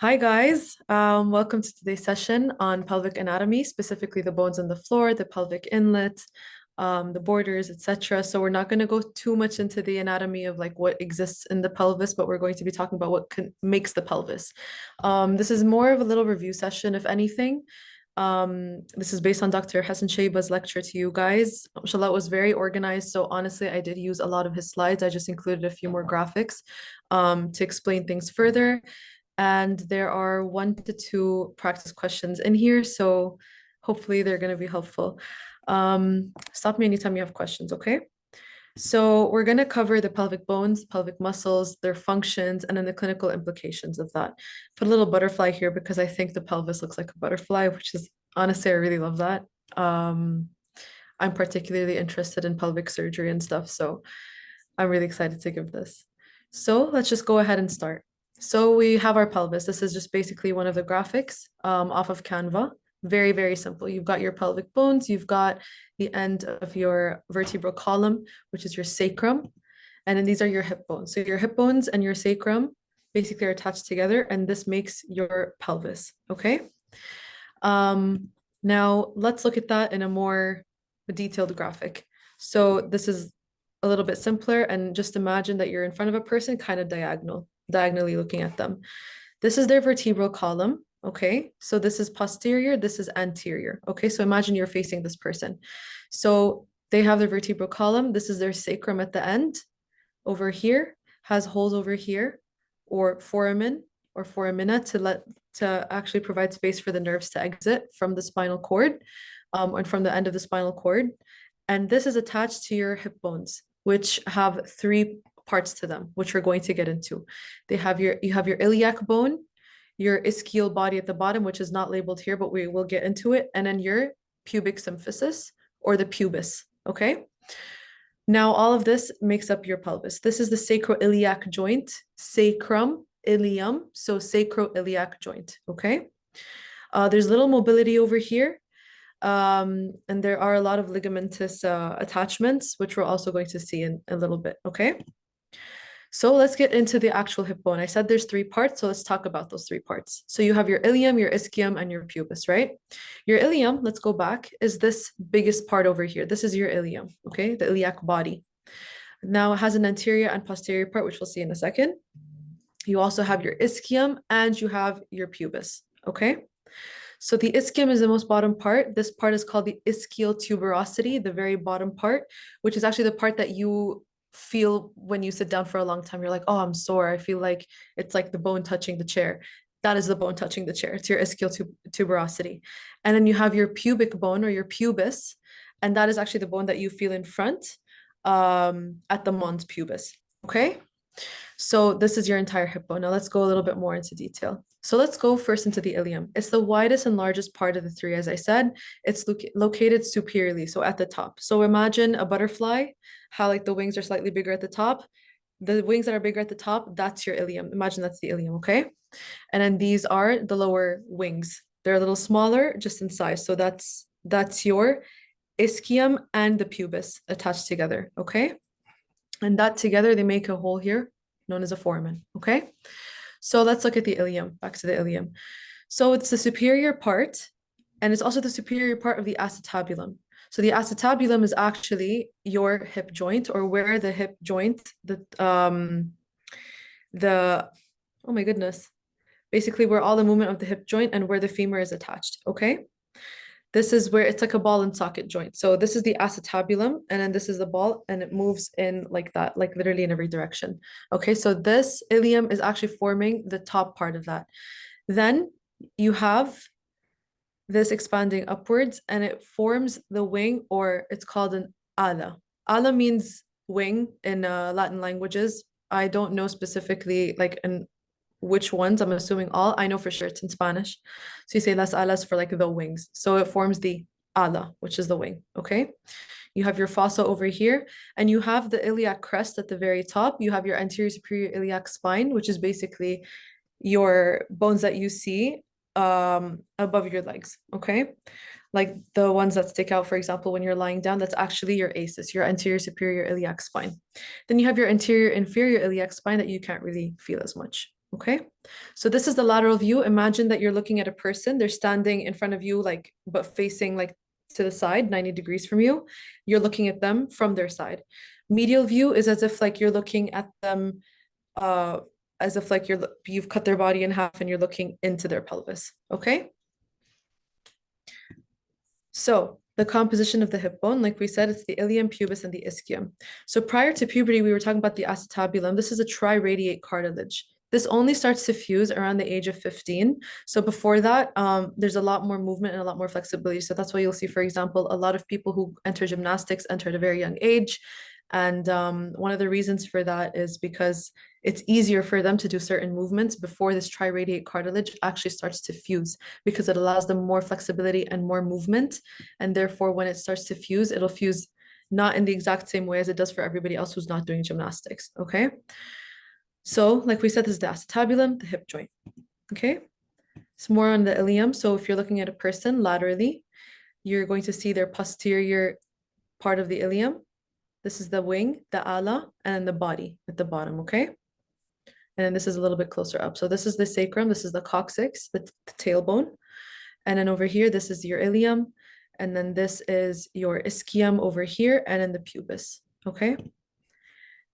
Hi guys, welcome to today's session on pelvic anatomy, specifically the bones in the floor, the pelvic inlet, the borders, etc. So we're not going to go too much into the anatomy of like what exists in the pelvis, but we're going to be talking about what makes the pelvis. This is more of a little review session, if anything. This is based on Dr. Hassan Sheiba's lecture to you guys. Mashallah was very organized, so honestly, I did use a lot of his slides. I just included a few more graphics to explain things further. And there are 1 to 2 practice questions in here, so hopefully they're going to be helpful. Stop me anytime you have questions, okay? So we're going to cover the pelvic bones, pelvic muscles, their functions, and then the clinical implications of that. Put a little butterfly here because I think the pelvis looks like a butterfly, which is honestly, I really love that. I'm particularly interested in pelvic surgery and stuff, so I'm really excited to give this. So let's just go ahead and start. So we have our pelvis. This is just basically one of the graphics off of Canva. Very, very simple. You've got your pelvic bones, you've got the end of your vertebral column, which is your sacrum, and then these are your hip bones. So your hip bones and your sacrum basically are attached together, and this makes your pelvis, okay? Now let's look at that in a more detailed graphic. So this is a little bit simpler, and just imagine that you're in front of a person kind of diagonally looking at them. This is their vertebral column, okay? So this is posterior, this is anterior, okay? So imagine you're facing this person. So they have their vertebral column, this is their sacrum at the end, over here, has holes over here, or foramen or foramina to actually provide space for the nerves to exit from the spinal cord, and from the end of the spinal cord. And this is attached to your hip bones, which have 3 parts to them, which we're going to get into. You have your iliac bone, your ischial body at the bottom, which is not labeled here, but we will get into it, and then your pubic symphysis or the pubis, okay? Now, all of this makes up your pelvis. This is the sacroiliac joint, sacrum, ilium, so sacroiliac joint, okay? There's little mobility over here, and there are a lot of ligamentous attachments, which we're also going to see in a little bit, okay? So let's get into the actual hip bone. I said there's 3 parts, so let's talk about those 3 parts. So you have your ilium, your ischium, and your pubis, right? Your ilium, let's go back, is this biggest part over here. This is your ilium, okay? The iliac body. Now it has an anterior and posterior part, which we'll see in a second. You also have your ischium and you have your pubis, okay? So the ischium is the most bottom part. This part is called the ischial tuberosity, the very bottom part, which is actually the part that you feel when you sit down for a long time. You're like, oh, I'm sore. I feel like it's like the bone touching the chair. That is the bone touching the chair. It's your ischial tuberosity. And then you have your pubic bone or your pubis, and that is actually the bone that you feel in front at the mons pubis. Okay. So this is your entire hip bone. Now let's go a little bit more into detail. So let's go first into the ilium. It's the widest and largest part of the 3, as I said. It's located superiorly, so at the top. So imagine a butterfly, how like the wings are slightly bigger at the top. The wings that are bigger at the top, that's your ilium. Imagine that's the ilium, okay? And then these are the lower wings. They're a little smaller, just in size. So that's your ischium and the pubis attached together, okay? And that together, they make a hole here known as a foramen, okay? So let's look at the ilium, back to the ilium. So it's the superior part, and it's also the superior part of the acetabulum. So the acetabulum is actually your hip joint, or where the hip joint, oh my goodness, basically where all the movement of the hip joint and where the femur is attached, okay? This is where it's like a ball and socket joint. So this is the acetabulum, and then this is the ball, and it moves in like that, like literally in every direction. Okay, so this ilium is actually forming the top part of that. Then you have this expanding upwards, and it forms the wing, or it's called an ala. Ala means wing in Latin languages. I don't know specifically like in which ones. I'm assuming all. I know for sure it's in Spanish. So you say las alas for like the wings. So it forms the ala, which is the wing. Okay. You have your fossa over here, and you have the iliac crest at the very top. You have your anterior superior iliac spine, which is basically your bones that you see above your legs. Okay. Like the ones that stick out, for example, when you're lying down, that's actually your ASIS, your anterior superior iliac spine. Then you have your anterior inferior iliac spine that you can't really feel as much. Okay, so this is the lateral view. Imagine that you're looking at a person. They're standing in front of you, like, but facing like to the side, 90 degrees from you. You're looking at them from their side. Medial view is as if like you're looking at them, uh, as if like you've cut their body in half and you're looking into their pelvis. Okay. So the composition of the hip bone, like we said, it's the ilium, pubis, and the ischium. So prior to puberty, we were talking about the acetabulum. This is a triradiate cartilage. This only starts to fuse around the age of 15. So before that, there's a lot more movement and a lot more flexibility. So that's why you'll see, for example, a lot of people who enter gymnastics enter at a very young age. And one of the reasons for that is because it's easier for them to do certain movements before this triradiate cartilage actually starts to fuse, because it allows them more flexibility and more movement. And therefore, when it starts to fuse, it'll fuse not in the exact same way as it does for everybody else who's not doing gymnastics. Okay. So, like we said, this is the acetabulum, the hip joint. Okay. It's more on the ilium. So, if you're looking at a person laterally, you're going to see their posterior part of the ilium. This is the wing, the ala, and then the body at the bottom. Okay. And then this is a little bit closer up. So this is the sacrum, this is the coccyx, the tailbone. And then over here, this is your ilium. And then this is your ischium over here, and then the pubis. Okay.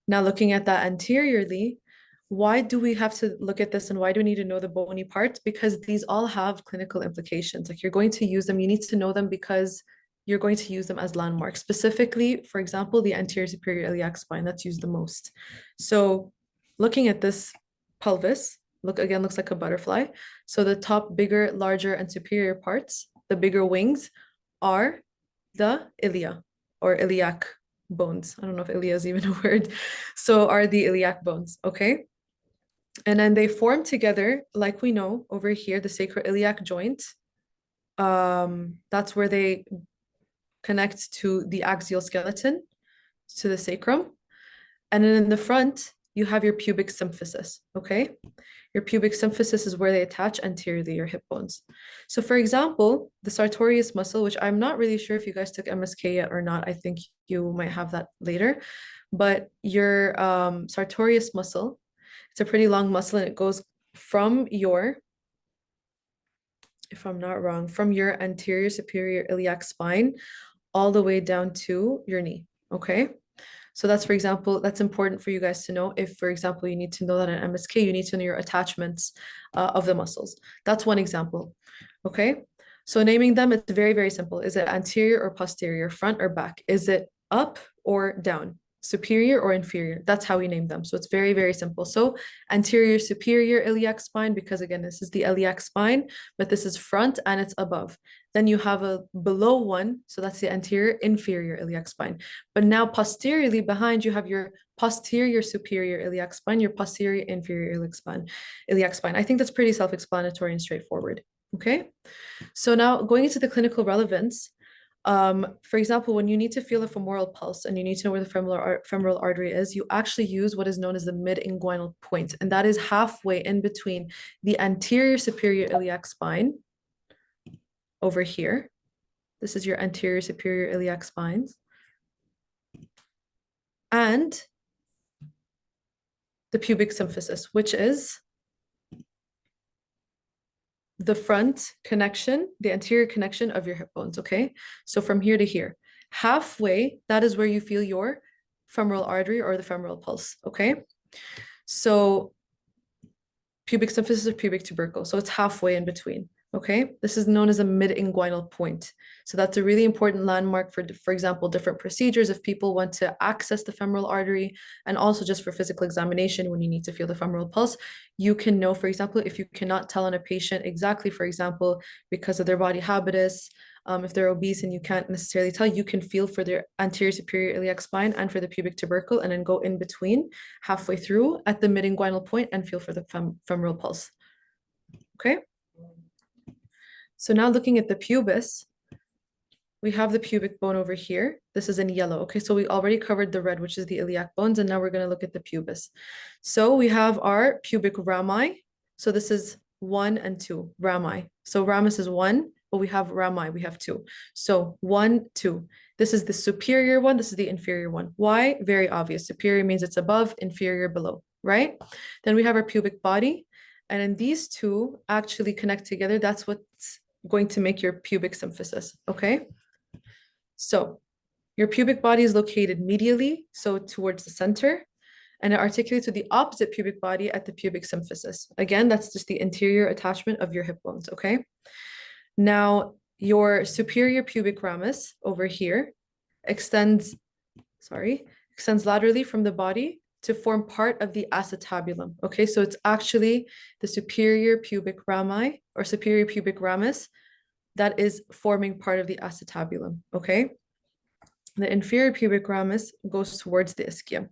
Now looking at that anteriorly, why do we have to look at this and why do we need to know the bony parts? Because these all have clinical implications. Like, you're going to use them, you need to know them because you're going to use them as landmarks. Specifically, for example, the anterior superior iliac spine, that's used the most. So looking at this pelvis, looks like a butterfly. So the top, bigger, larger, and superior parts, the bigger wings, are the ilia or iliac bones. I don't know if ilia is even a word. So are the iliac bones, okay? And then they form together, like we know over here, the sacroiliac joint. That's where they connect to the axial skeleton, to the sacrum. And then in the front, you have your pubic symphysis, okay? Your pubic symphysis is where they attach anteriorly, your hip bones. So for example, the sartorius muscle, which I'm not really sure if you guys took MSK yet or not, I think you might have that later, but your sartorius muscle, it's a pretty long muscle and it goes from your, if I'm not wrong, from your anterior superior iliac spine all the way down to your knee, okay? So that's, for example, that's important for you guys to know. If, for example, you need to know that in MSK, you need to know your attachments of the muscles. That's one example, okay? So naming them, it's very, very simple. Is it anterior or posterior, front or back? Is it up or down, superior or inferior? That's how we name them. So it's very, very simple. So anterior superior iliac spine, because again, this is the iliac spine, but this is front and it's above. Then you have a below one, so that's the anterior inferior iliac spine. But now posteriorly behind, you have your posterior superior iliac spine, your posterior inferior iliac spine. I think that's pretty self-explanatory and straightforward. Okay. So now going into the clinical relevance, for example, when you need to feel a femoral pulse and you need to know where the femoral artery is, you actually use what is known as the mid-inguinal point, and that is halfway in between the anterior superior iliac spine over here. This is your anterior superior iliac spines. And the pubic symphysis, which is the front connection, the anterior connection of your hip bones, okay? So from here to here, halfway, that is where you feel your femoral artery or the femoral pulse, okay? So pubic symphysis or pubic tubercle, so it's halfway in between, okay? This is known as a mid-inguinal point. So that's a really important landmark for example, different procedures if people want to access the femoral artery, and also just for physical examination when you need to feel the femoral pulse. You can know, for example, if you cannot tell on a patient exactly, for example, because of their body habitus, if they're obese and you can't necessarily tell, you can feel for their anterior superior iliac spine and for the pubic tubercle, and then go in between halfway through at the mid-inguinal point and feel for the femoral pulse. Okay. So now looking at the pubis, we have the pubic bone over here. This is in yellow. Okay, so we already covered the red, which is the iliac bones, and now we're going to look at the pubis. So we have our pubic rami. So this is 1 and 2, rami. So ramus is 1, but we have rami, we have 2. So 1, 2. This is the superior one, this is the inferior one. Why? Very obvious. Superior means it's above, inferior below. right? Then we have our pubic body. And then these two actually connect together. That's what's going to make your pubic symphysis, okay? So your pubic body is located medially, so towards the center, and it articulates with the opposite pubic body at the pubic symphysis. Again, that's just the interior attachment of your hip bones, okay? Now, your superior pubic ramus over here extends laterally from the body to form part of the acetabulum. Okay, so it's actually the superior pubic rami or superior pubic ramus that is forming part of the acetabulum. Okay, the inferior pubic ramus goes towards the ischium.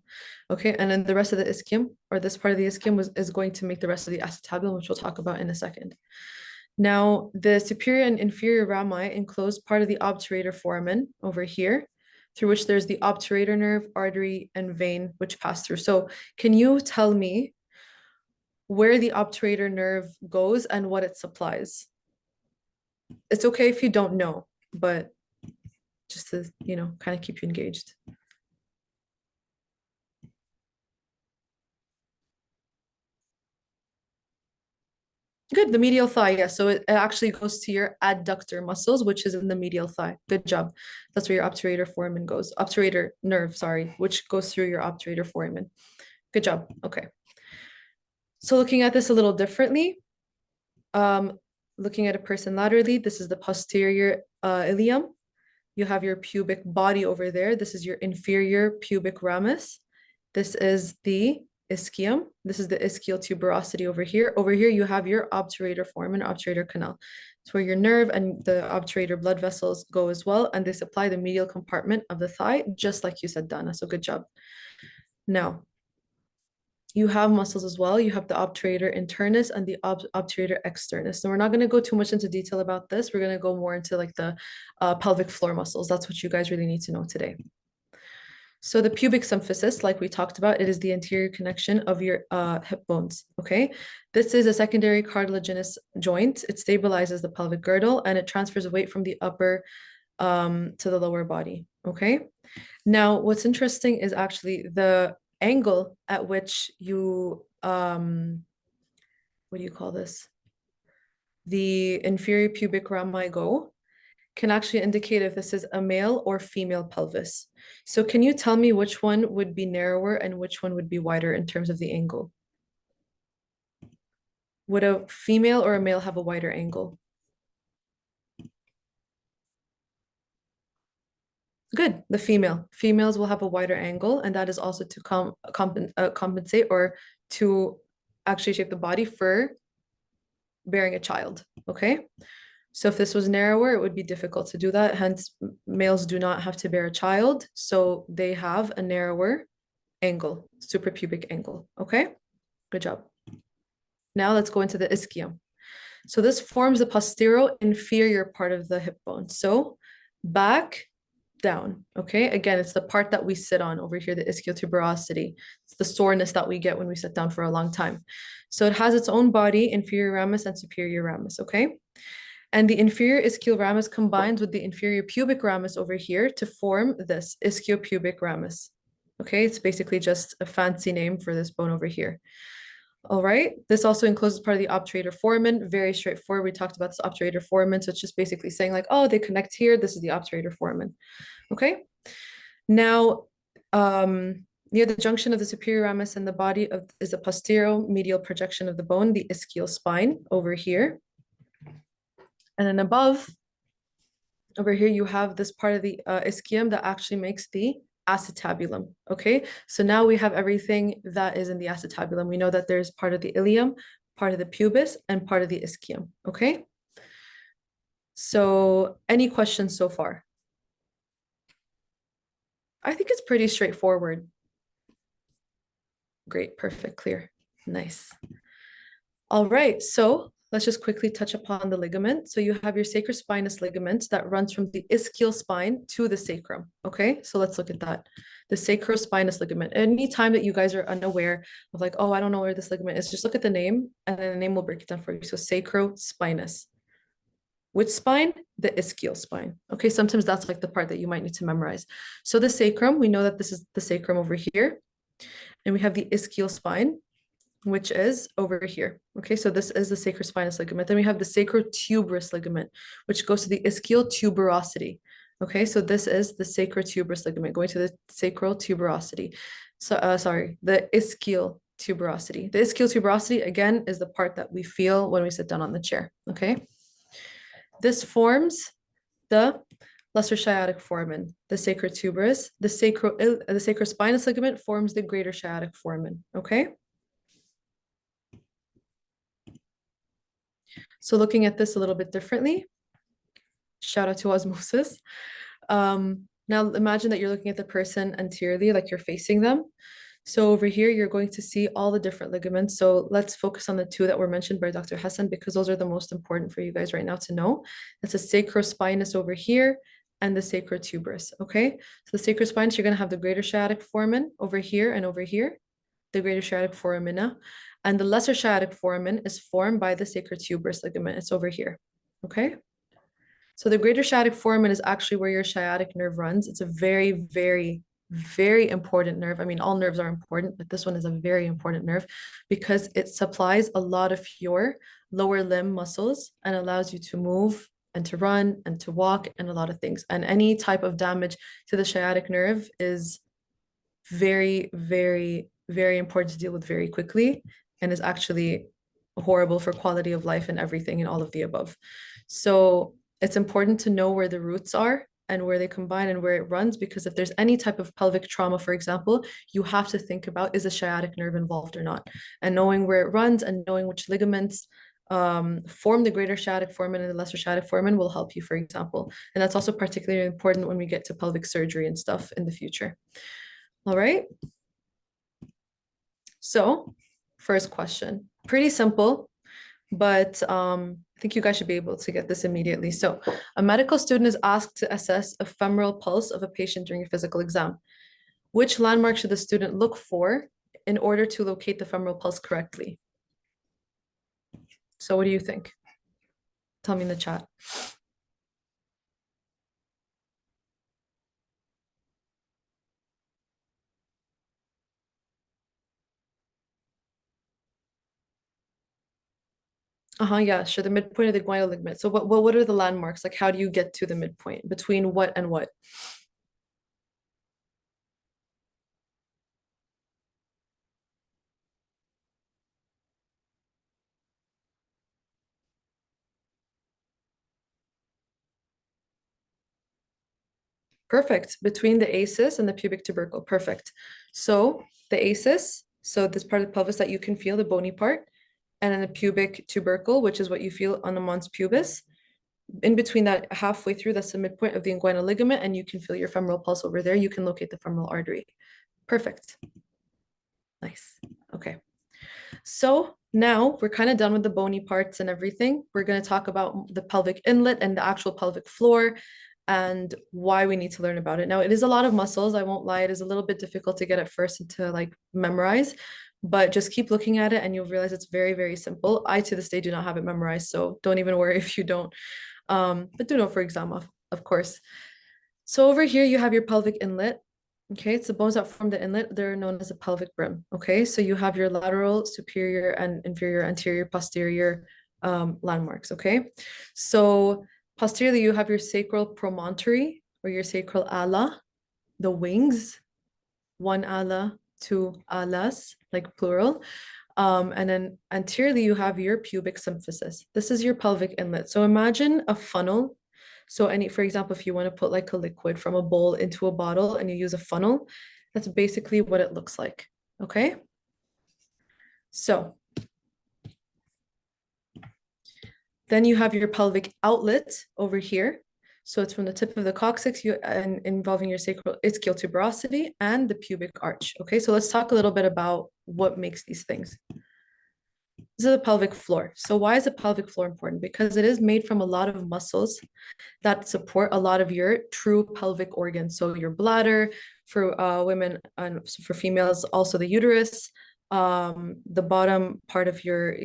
Okay, and then the rest of the ischium, or this part of the ischium, is going to make the rest of the acetabulum, which we'll talk about in a second. Now, the superior and inferior rami enclose part of the obturator foramen over here, through which there's the obturator nerve, artery, and vein which pass through. So can you tell me where the obturator nerve goes and what it supplies? It's okay if you don't know, but just to, kind of keep you engaged. Good, the medial thigh, yeah. So it actually goes to your adductor muscles, which is in the medial thigh. Good job. That's where your obturator foramen goes. Obturator nerve, sorry, which goes through your obturator foramen. Good job. Okay. So looking at this a little differently, looking at a person laterally, this is the posterior ilium. You have your pubic body over there. This is your inferior pubic ramus. This is the ischium. This is the ischial tuberosity over here. Over here, you have your obturator foramen, obturator canal. It's where your nerve and the obturator blood vessels go as well, and they supply the medial compartment of the thigh, just like you said, Dana. So good job. Now, you have muscles as well. You have the obturator internus and the obturator externus. So we're not going to go too much into detail about this. We're going to go more into like the pelvic floor muscles. That's what you guys really need to know today. So the pubic symphysis, like we talked about, it is the anterior connection of your hip bones, okay? This is a secondary cartilaginous joint. It stabilizes the pelvic girdle and it transfers weight from the upper to the lower body, okay? Now, what's interesting is actually the angle at which you, what do you call this? The inferior pubic rami go can actually indicate if this is a male or female pelvis. So can you tell me which one would be narrower and which one would be wider in terms of the angle? Would a female or a male have a wider angle? Good, the female. Females will have a wider angle, and that is also to compensate or to actually shape the body for bearing a child, okay? So if this was narrower, it would be difficult to do that. Hence, males do not have to bear a child, so they have a narrower angle, suprapubic angle, okay? Good job. Now let's go into the ischium. So this forms the posterior inferior part of the hip bone. So back, down, okay? Again, it's the part that we sit on over here, the ischial tuberosity. It's the soreness that we get when we sit down for a long time. So it has its own body, inferior ramus and superior ramus, okay? And the inferior ischial ramus combines with the inferior pubic ramus over here to form this ischiopubic ramus. Okay, it's basically just a fancy name for this bone over here. All right, this also encloses part of the obturator foramen. Very straightforward. We talked about this obturator foramen. So it's just basically saying like, oh, they connect here. This is the obturator foramen. Okay. Now, near the junction of the superior ramus and the body is a posterior medial projection of the bone, the ischial spine over here. And then above, over here, you have this part of the ischium that actually makes the acetabulum, okay? So now we have everything that is in the acetabulum. We know that there's part of the ilium, part of the pubis, and part of the ischium, okay? So any questions so far? I think it's pretty straightforward. Great, perfect, clear, nice. All right, so let's just quickly touch upon the ligament. So you have your sacrospinous ligament that runs from the ischial spine to the sacrum. Okay, so let's look at that. The sacrospinous ligament. Anytime that you guys are unaware of like, oh, I don't know where this ligament is, just look at the name and then the name will break it down for you. So sacrospinous. Which spine? The ischial spine. Okay, sometimes that's like the part that you might need to memorize. So the sacrum, we know that this is the sacrum over here. And we have the ischial spine, which is over here. Okay, so this is the sacrospinous ligament. Then we have the sacrotuberous ligament, which goes to the ischial tuberosity. Okay, so this is the sacrotuberous ligament going to the sacral tuberosity. So, sorry, the ischial tuberosity. The ischial tuberosity, again, is the part that we feel when we sit down on the chair. Okay, this forms the lesser sciatic foramen, the sacrotuberous, the sacrospinous ligament forms the greater sciatic foramen. Okay. So looking at this a little bit differently, shout out to osmosis. Now imagine that you're looking at the person anteriorly, like you're facing them. So over here, you're going to see all the different ligaments. So let's focus on the two that were mentioned by Dr. Hassan because those are the most important for you guys right now to know. That's a sacrospinous over here and the sacrotuberous, okay? So the sacrospinous, you're going to have the greater sciatic foramen over here and over here, the greater sciatic foramina. And the lesser sciatic foramen is formed by the sacrotuberous ligament. It's over here, okay? So the greater sciatic foramen is actually where your sciatic nerve runs. It's a very, very, very important nerve. I mean, all nerves are important, but this one is a very important nerve because it supplies a lot of your lower limb muscles and allows you to move and to run and to walk and a lot of things. And any type of damage to the sciatic nerve is very, very, very important to deal with very quickly and is actually horrible for quality of life and everything and all of the above. So it's important to know where the roots are and where they combine and where it runs, because if there's any type of pelvic trauma, for example, you have to think about, is the sciatic nerve involved or not? And knowing where it runs and knowing which ligaments form the greater sciatic foramen and the lesser sciatic foramen will help you, for example. And that's also particularly important when we get to pelvic surgery and stuff in the future. All right. So first question, pretty simple, but I think you guys should be able to get this immediately. So a medical student is asked to assess a femoral pulse of a patient during a physical exam. Which landmark should the student look for in order to locate the femoral pulse correctly? So what do you think? Tell me in the chat. Yeah, sure. The midpoint of the guinal ligament. So what are the landmarks? Like, how do you get to the midpoint between what and what? Perfect. Between the ACEs and the pubic tubercle. Perfect. So the ACEs, so this part of the pelvis that you can feel, the bony part, and then the pubic tubercle, which is what you feel on the mons pubis. In between that, halfway through, that's the midpoint of the inguinal ligament, and you can feel your femoral pulse over there. You can locate the femoral artery. Perfect. Nice. Okay. So now we're kind of done with the bony parts and everything. We're going to talk about the pelvic inlet and the actual pelvic floor and why we need to learn about it. Now, it is a lot of muscles. I won't lie. It is a little bit difficult to get at first and to like memorize, but just keep looking at it and you'll realize it's very, very simple. I, to this day, do not have it memorized, so don't even worry if you don't. But do know for exam, of course. So over here, you have your pelvic inlet. Okay, it's the bones that form the inlet. They're known as a pelvic brim. Okay, so you have your lateral, superior, and inferior, anterior, posterior landmarks. Okay, so posteriorly, you have your sacral promontory or your sacral ala, the wings, one ala, two alas, like plural. And then anteriorly, you have your pubic symphysis. This is your pelvic inlet. So imagine a funnel. So for example, if you want to put like a liquid from a bowl into a bottle and you use a funnel, that's basically what it looks like. Okay. So then you have your pelvic outlet over here. So it's from the tip of the coccyx and involving your sacral ischial tuberosity and the pubic arch. Okay, so let's talk a little bit about what makes these things. This is the pelvic floor. So why is the pelvic floor important? Because it is made from a lot of muscles that support a lot of your true pelvic organs. So your bladder for women and for females, also the uterus, the bottom part of your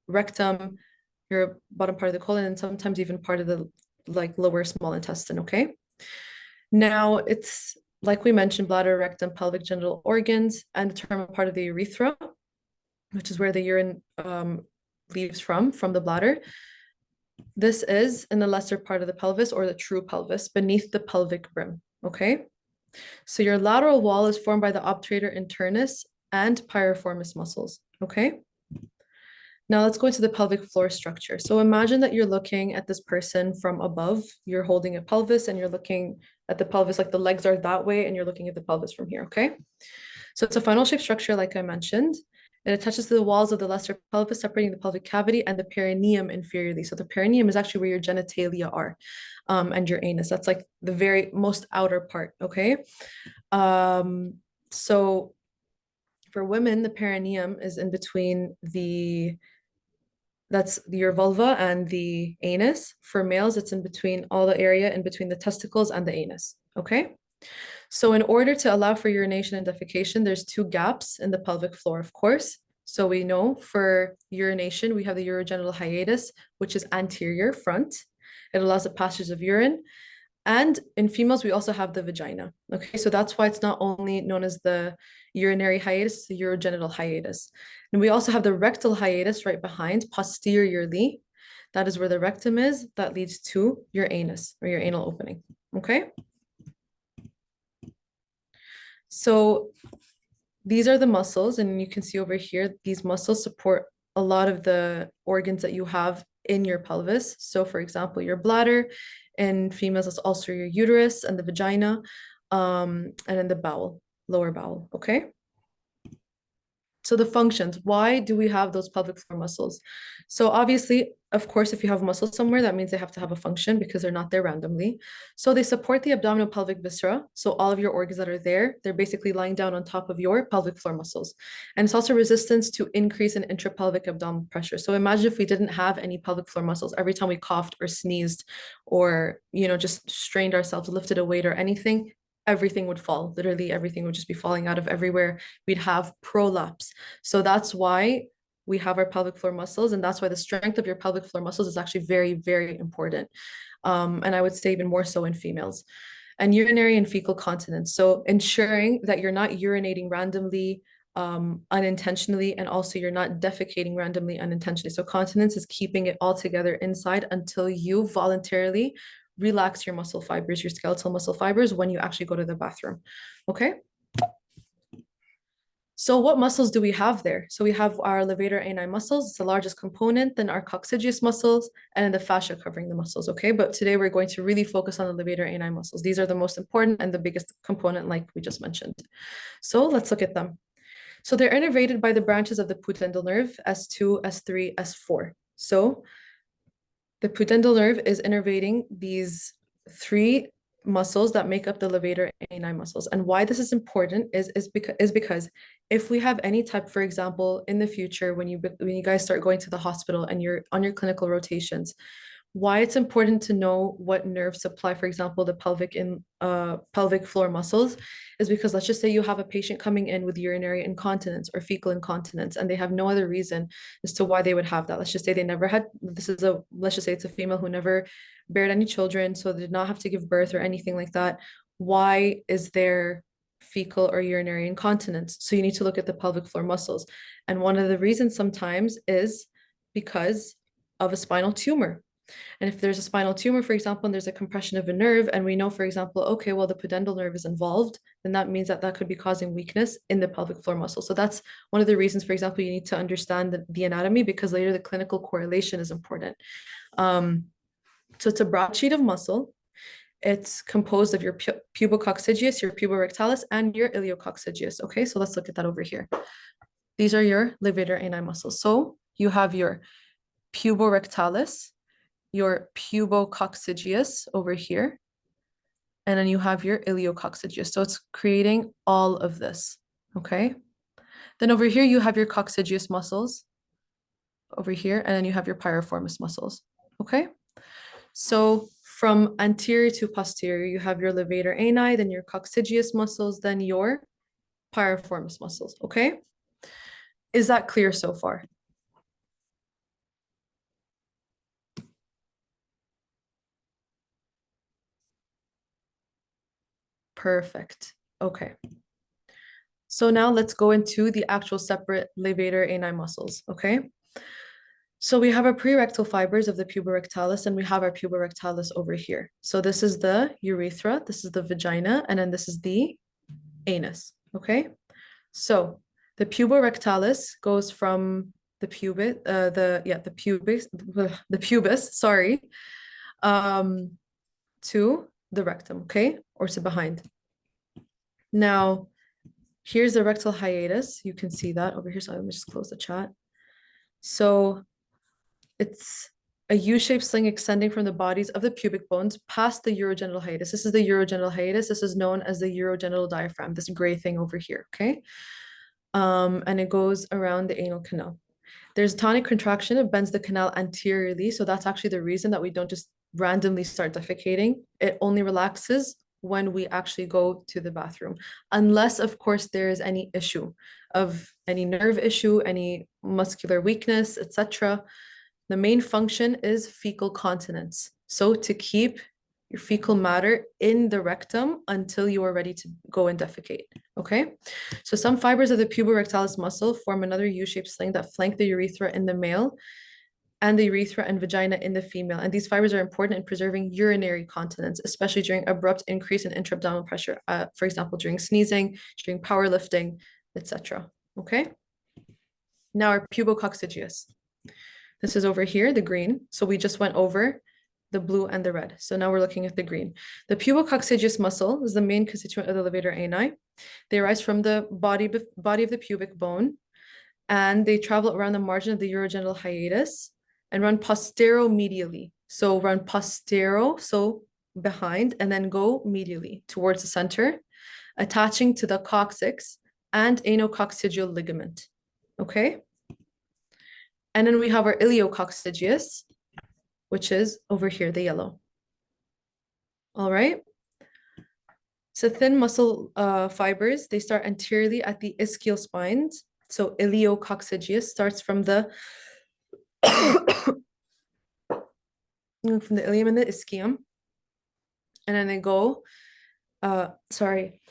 rectum, your bottom part of the colon, and sometimes even part of the like lower small intestine. Okay. Now it's like we mentioned, bladder, rectum, pelvic, genital organs, and the terminal part of the urethra, which is where the urine leaves from the bladder. This is in the lesser part of the pelvis or the true pelvis beneath the pelvic rim. Okay. So your lateral wall is formed by the obturator internus and piriformis muscles. Okay. Now let's go into the pelvic floor structure. So imagine that you're looking at this person from above. You're holding a pelvis and you're looking at the pelvis, like the legs are that way, and you're looking at the pelvis from here. Okay. So it's a funnel shaped structure, like I mentioned. It attaches to the walls of the lesser pelvis, separating the pelvic cavity and the perineum inferiorly. So the perineum is actually where your genitalia are, and your anus. That's like the very most outer part. Okay. So for women, the perineum is in between that's your vulva and the anus. For males, it's in between all the area in between the testicles and the anus. Okay. So in order to allow for urination and defecation, there's two gaps in the pelvic floor, of course. So we know for urination, we have the urogenital hiatus, which is anterior front. It allows the passage of urine. And in females, we also have the vagina. Okay, so that's why it's not only known as the urinary hiatus, the urogenital hiatus. And we also have the rectal hiatus right behind, posteriorly. That is where the rectum is. That leads to your anus or your anal opening. Okay. So these are the muscles, and you can see over here, these muscles support a lot of the organs that you have in your pelvis. So for example, your bladder. In females, it's also your uterus and the vagina, and then the bowel, lower bowel. Okay. So the functions, why do we have those pelvic floor muscles? So obviously, of course, if you have muscles somewhere, that means they have to have a function because they're not there randomly. So they support the abdominal pelvic viscera. So all of your organs that are there, they're basically lying down on top of your pelvic floor muscles. And it's also resistance to increase in intrapelvic abdominal pressure. So imagine if we didn't have any pelvic floor muscles, every time we coughed or sneezed or, just strained ourselves, lifted a weight or anything, everything would fall. Literally everything would just be falling out of everywhere. We'd have prolapse. So that's why we have our pelvic floor muscles, and that's why the strength of your pelvic floor muscles is actually very, very important. And I would say even more so in females. And urinary and fecal continence. So ensuring that you're not urinating randomly, unintentionally, and also you're not defecating randomly, unintentionally. So continence is keeping it all together inside until you voluntarily relax your muscle fibers, your skeletal muscle fibers when you actually go to the bathroom. Okay. So what muscles do we have there? So we have our levator ani muscles, it's the largest component, then our coccygeus muscles, and then the fascia covering the muscles, okay? But today we're going to really focus on the levator ani muscles. These are the most important and the biggest component, like we just mentioned. So let's look at them. So they're innervated by the branches of the pudendal nerve, S2, S3, S4. So the pudendal nerve is innervating these three muscles that make up the levator ani muscles. And why this is important is because if we have any type, for example, in the future, when you guys start going to the hospital and you're on your clinical rotations, why it's important to know what nerves supply, for example, the pelvic floor muscles, is because let's just say you have a patient coming in with urinary incontinence or fecal incontinence, and they have no other reason as to why they would have that. Let's just say they never had, let's just say it's a female who never bared any children, so they did not have to give birth or anything like that. Why is there fecal or urinary incontinence? So you need to look at the pelvic floor muscles. And one of the reasons sometimes is because of a spinal tumor. And if there's a spinal tumor, for example, and there's a compression of a nerve, and we know, for example, okay, well, the pudendal nerve is involved, then that means that that could be causing weakness in the pelvic floor muscle. So that's one of the reasons, for example, you need to understand the anatomy, because later the clinical correlation is important. So it's a broadsheet of muscle. It's composed of your pubococcygeus, your puborectalis, and your iliococcygeus. Okay, so let's look at that over here. These are your levator ani muscles. So you have your puborectalis, your pubococcygeus over here, and then you have your iliococcygeus. So it's creating all of this, okay? Then over here, you have your coccygeus muscles over here, and then you have your piriformis muscles, okay? So from anterior to posterior, you have your levator ani, then your coccygeus muscles, then your piriformis muscles, okay? Is that clear so far? Perfect. Okay. So now let's go into the actual separate levator ani muscles, okay? So we have our prerectal fibers of the puborectalis and we have our puborectalis over here. So this is the urethra, this is the vagina, and then this is the anus, okay? So the puborectalis goes from the pubis, sorry, to the rectum, okay? Or to behind. Now, here's the rectal hiatus. You can see that over here. So let me just close the chat. So it's a U-shaped sling extending from the bodies of the pubic bones past the urogenital hiatus. This is the urogenital hiatus. This is known as the urogenital diaphragm, this gray thing over here, okay? And it goes around the anal canal. There's tonic contraction. It bends the canal anteriorly. So that's actually the reason that we don't just randomly start defecating. It only relaxes when we actually go to the bathroom, unless, of course, there is any issue of any nerve issue, any muscular weakness, etc. The main function is fecal continence. So to keep your fecal matter in the rectum until you are ready to go and defecate, okay? So some fibers of the puborectalis muscle form another U-shaped sling that flank the urethra in the male and the urethra and vagina in the female. And these fibers are important in preserving urinary continence, especially during abrupt increase in intra-abdominal pressure, for example, during sneezing, during powerlifting, etc. Okay? Now our pubococcygeus. This is over here, the green. So we just went over the blue and the red. So now we're looking at the green. The pubococcygeus muscle is the main constituent of the levator ani. They arise from the body of the pubic bone, and they travel around the margin of the urogenital hiatus and run posteromedially. So run postero, so behind, and then go medially towards the center, attaching to the coccyx and anococcygeal ligament. Okay? And then we have our iliococcygeus, which is over here, the yellow. All right. So thin muscle fibers, they start anteriorly at the ischial spines. So iliococcygeus starts from the ilium and the ischium. And then they go, sorry.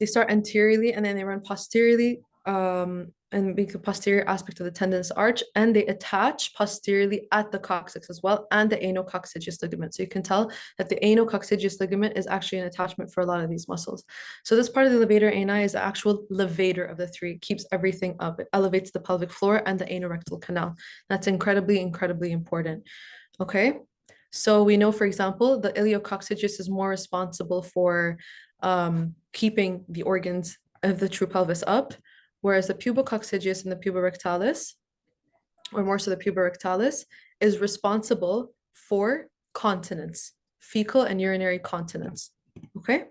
They start anteriorly and then they run posteriorly and make the posterior aspect of the tendinous arch, and they attach posteriorly at the coccyx as well and the anococcygeus ligament. So you can tell that the anococcygeus ligament is actually an attachment for a lot of these muscles. So this part of the levator ani is the actual levator of the three. It keeps everything up. It elevates the pelvic floor and the anorectal canal. That's incredibly, incredibly important. Okay. So we know, for example, the iliococcygeus is more responsible for keeping the organs of the true pelvis up, whereas the pubococcygeus and the puborectalis, or more so the puborectalis, is responsible for continence, fecal and urinary continence. Okay.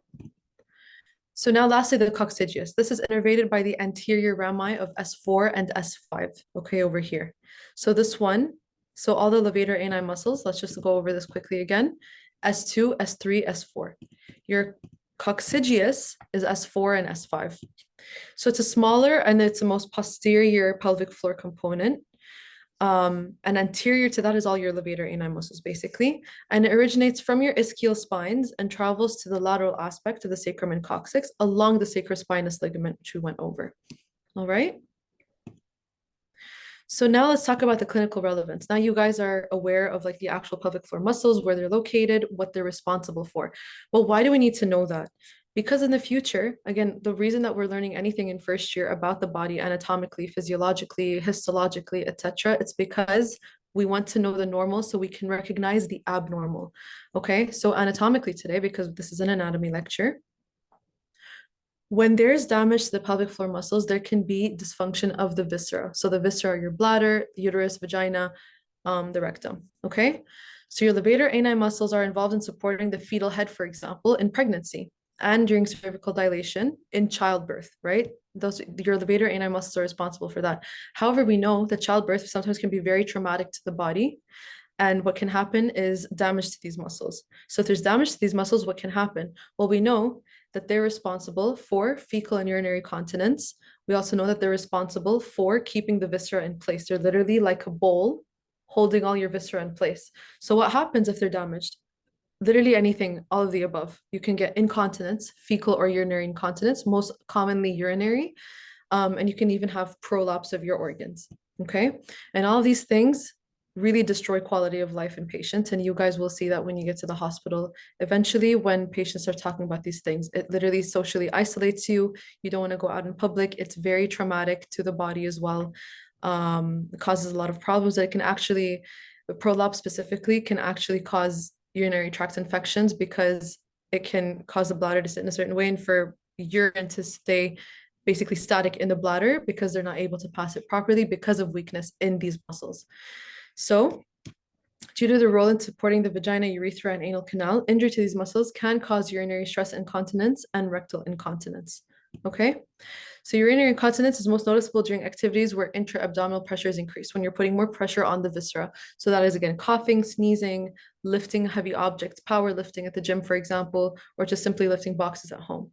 So now lastly, the coccygeus. This is innervated by the anterior rami of S4 and S5, okay, over here. So this one, so all the levator ani muscles, let's just go over this quickly again. S2, S3, S4. Your coccygeus is S4 and S5. So it's a smaller and it's the most posterior pelvic floor component. And anterior to that is all your levator ani muscles, basically. And it originates from your ischial spines and travels to the lateral aspect of the sacrum and coccyx along the sacrospinous ligament, which we went over. All right. So now let's talk about the clinical relevance. Now you guys are aware of like the actual pelvic floor muscles, where they're located, what they're responsible for. Well, why do we need to know that? Because in the future, again, the reason that we're learning anything in first year about the body anatomically, physiologically, histologically, etc., it's because we want to know the normal so we can recognize the abnormal. Okay, so anatomically today, because this is an anatomy lecture, when there's damage to the pelvic floor muscles, there can be dysfunction of the viscera. So the viscera are your bladder, uterus, vagina, the rectum, okay? So your levator ani muscles are involved in supporting the fetal head, for example, in pregnancy and during cervical dilation in childbirth, right? Your levator ani muscles are responsible for that. However, we know that childbirth sometimes can be very traumatic to the body. And what can happen is damage to these muscles. So if there's damage to these muscles, what can happen? Well, we know that they're responsible for fecal and urinary continence. We also know that they're responsible for keeping the viscera in place. They're literally like a bowl holding all your viscera in place. So what happens if they're damaged? Literally anything, all of the above. You can get incontinence, fecal or urinary incontinence, most commonly urinary, and you can even have prolapse of your organs. Okay, and all these things really destroy quality of life in patients, and you guys will see that when you get to the hospital. Eventually, when patients are talking about these things, it literally socially isolates you. You don't want to go out in public. It's very traumatic to the body as well. It causes a lot of problems that can actually, prolapse specifically, can actually cause urinary tract infections because it can cause the bladder to sit in a certain way and for urine to stay basically static in the bladder because they're not able to pass it properly because of weakness in these muscles. So, due to the role in supporting the vagina, urethra, and anal canal, injury to these muscles can cause urinary stress incontinence and rectal incontinence. Okay, so urinary incontinence is most noticeable during activities where intra-abdominal pressure is increased, when you're putting more pressure on the viscera. So that is again coughing, sneezing, lifting heavy objects, power lifting at the gym, for example, or just simply lifting boxes at home.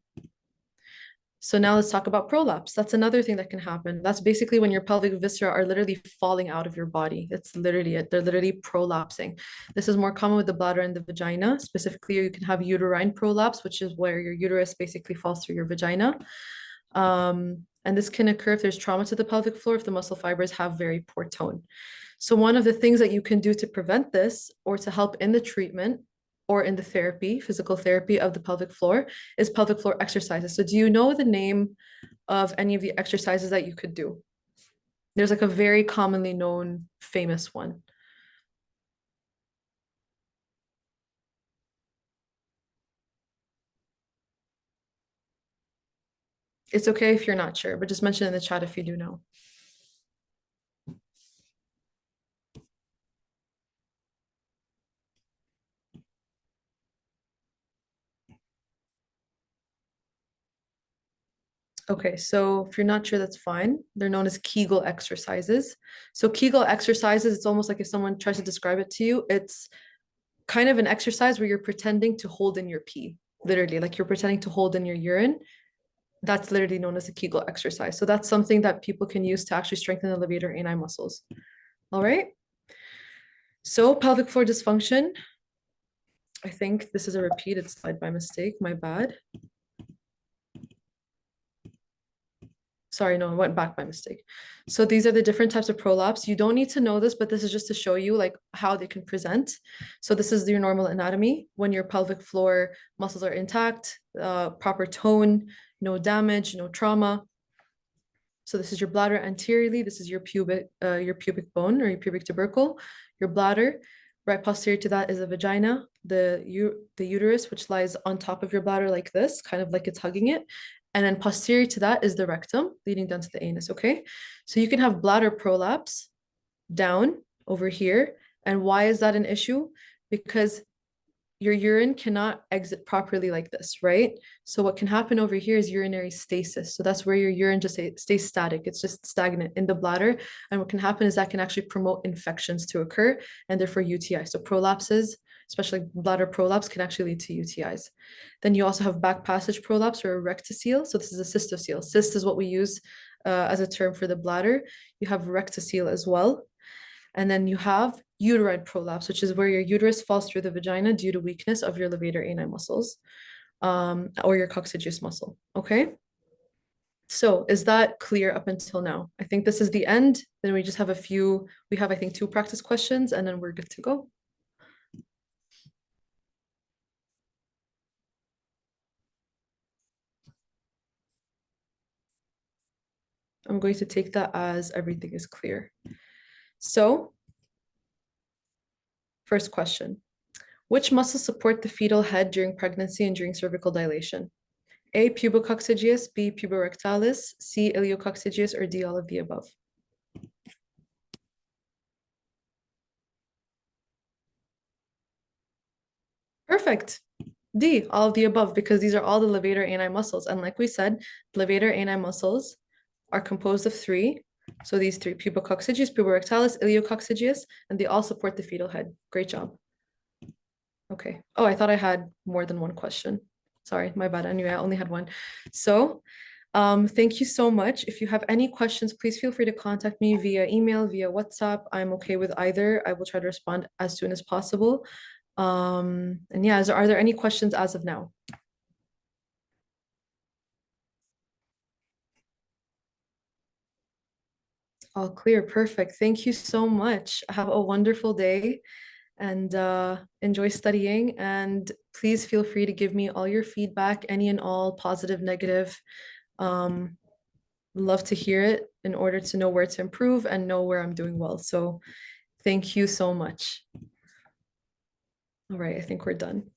So now let's talk about prolapse. That's another thing that can happen. That's basically when your pelvic viscera are literally falling out of your body. It's literally it. They're literally prolapsing. This is more common with the bladder and the vagina. Specifically, you can have uterine prolapse, which is where your uterus basically falls through your vagina. And this can occur if there's trauma to the pelvic floor, if the muscle fibers have very poor tone. So one of the things that you can do to prevent this or to help in the treatment or in the therapy, physical therapy of the pelvic floor, is pelvic floor exercises. So do you know the name of any of the exercises that you could do? There's like a very commonly known famous one. It's okay if you're not sure, but just mention in the chat if you do know. Okay, so if you're not sure, that's fine. They're known as Kegel exercises. So Kegel exercises, it's almost like if someone tries to describe it to you, it's kind of an exercise where you're pretending to hold in your pee, literally, like you're pretending to hold in your urine. That's literally known as a Kegel exercise. So that's something that people can use to actually strengthen the levator ani muscles. All right. So pelvic floor dysfunction. I think this is a repeated slide by mistake. My bad. Sorry, no, I went back by mistake. So these are the different types of prolapse. You don't need to know this, but this is just to show you like how they can present. So this is your normal anatomy when your pelvic floor muscles are intact, proper tone, no damage, no trauma. So this is your bladder anteriorly. This is your pubic bone or your pubic tubercle, your bladder. Right posterior to that is the vagina, the uterus, which lies on top of your bladder like this, kind of like it's hugging it. And then posterior to that is the rectum leading down to the anus, okay? So you can have bladder prolapse down over here. And why is that an issue? Because your urine cannot exit properly like this, right? So what can happen over here is urinary stasis. So that's where your urine just stays static. It's just stagnant in the bladder. And what can happen is that can actually promote infections to occur and therefore UTI. So prolapses, especially bladder prolapse, can actually lead to UTIs. Then you also have back passage prolapse or rectocele. So this is a cystocele. Cyst is what we use as a term for the bladder. You have rectocele as well. And then you have uterine prolapse, which is where your uterus falls through the vagina due to weakness of your levator ani muscles or your coccygeus muscle. Okay. So is that clear up until now? I think this is the end. Then we just have we have, I think, 2 practice questions and then we're good to go. I'm going to take that as everything is clear. So first question, which muscles support the fetal head during pregnancy and during cervical dilation? A, pubococcygeus, B, puborectalis, C, iliococcygeus, or D, all of the above? Perfect. D, all of the above, because these are all the levator ani muscles. And like we said, levator ani muscles are composed of 3. So these 3, pubococcygeus, puborectalis, iliococcygeus, and they all support the fetal head. Great job. Okay. Oh, I thought I had more than one question. Sorry, my bad. Anyway, I only had one. So Thank you so much. If you have any questions, please feel free to contact me via email, via WhatsApp. I'm okay with either. I will try to respond as soon as possible. And yeah, are there any questions as of now? All clear. Perfect. Thank you so much. Have a wonderful day and enjoy studying. And please feel free to give me all your feedback, any and all, positive, negative. Um, Love to hear it in order to know where to improve and know where I'm doing well. So thank you so much. All right, I think we're done.